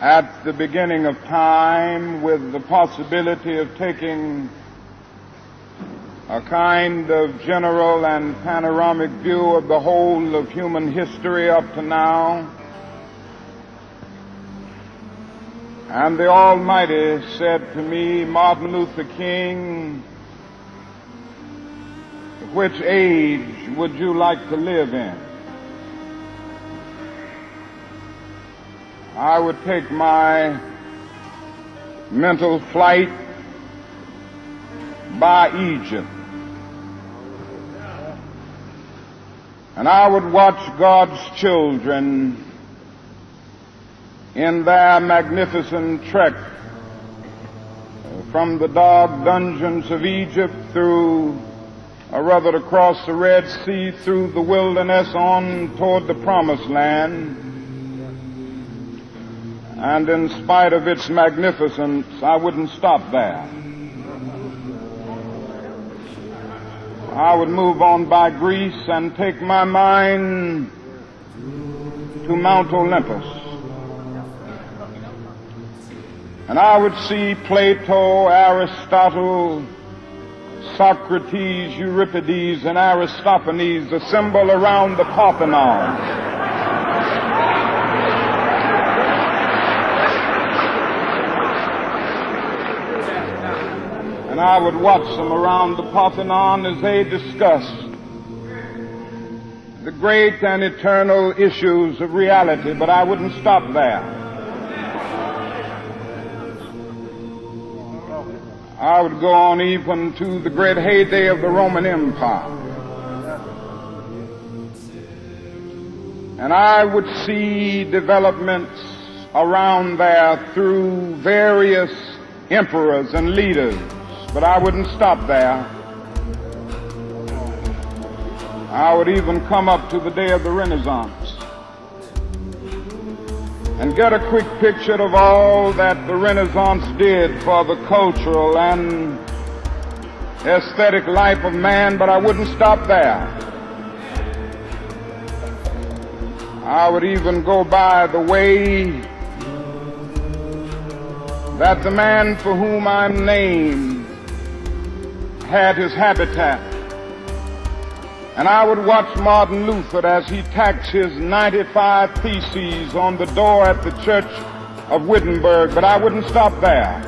at the beginning of time with the possibility of taking a kind of general and panoramic view of the whole of human history up to now. And the Almighty said to me, Martin Luther King, which age would you like to live in? I would take my mental flight by Egypt, and I would watch God's children in their magnificent trek from the dark dungeons of Egypt through, or rather across the Red Sea, through the wilderness on toward the Promised Land. And in spite of its magnificence, I wouldn't stop there. I would move on by Greece and take my mind to Mount Olympus. And I would see Plato, Aristotle, Socrates, Euripides, and Aristophanes assemble around the Parthenon. And I would watch them around the Parthenon as they discussed the great and eternal issues of reality, but I wouldn't stop there. I would go on even to the great heyday of the Roman Empire. And I would see developments around there through various emperors and leaders. But I wouldn't stop there. I would even come up to the day of the Renaissance and get a quick picture of all that the Renaissance did for the cultural and aesthetic life of man, but I wouldn't stop there. I would even go by the way that the man for whom I'm named had his habitat. And I would watch Martin Luther as he tacks his 95 Theses on the door at the church of Wittenberg, but I wouldn't stop there.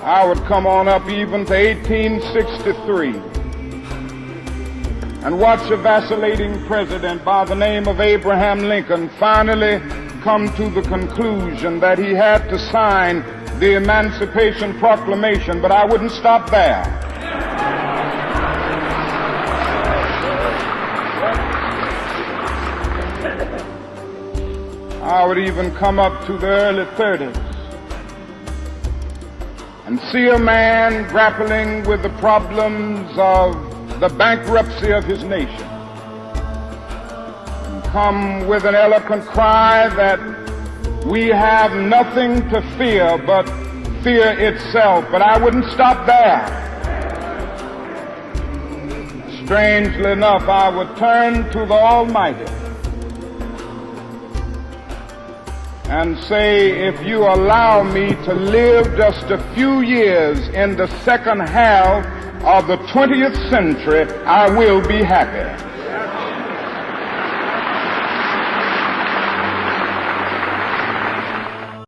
I would come on up even to 1863 and watch a vacillating president by the name of Abraham Lincoln finally come to the conclusion that he had to sign the Emancipation Proclamation, but I wouldn't stop there. I would even come up to the early 30s and see a man grappling with the problems of the bankruptcy of his nation, and come with an eloquent cry that we have nothing to fear but fear itself, but I wouldn't stop there. Strangely enough, I would turn to the Almighty and say, if you allow me to live just a few years in the second half of the 20th century, I will be happy.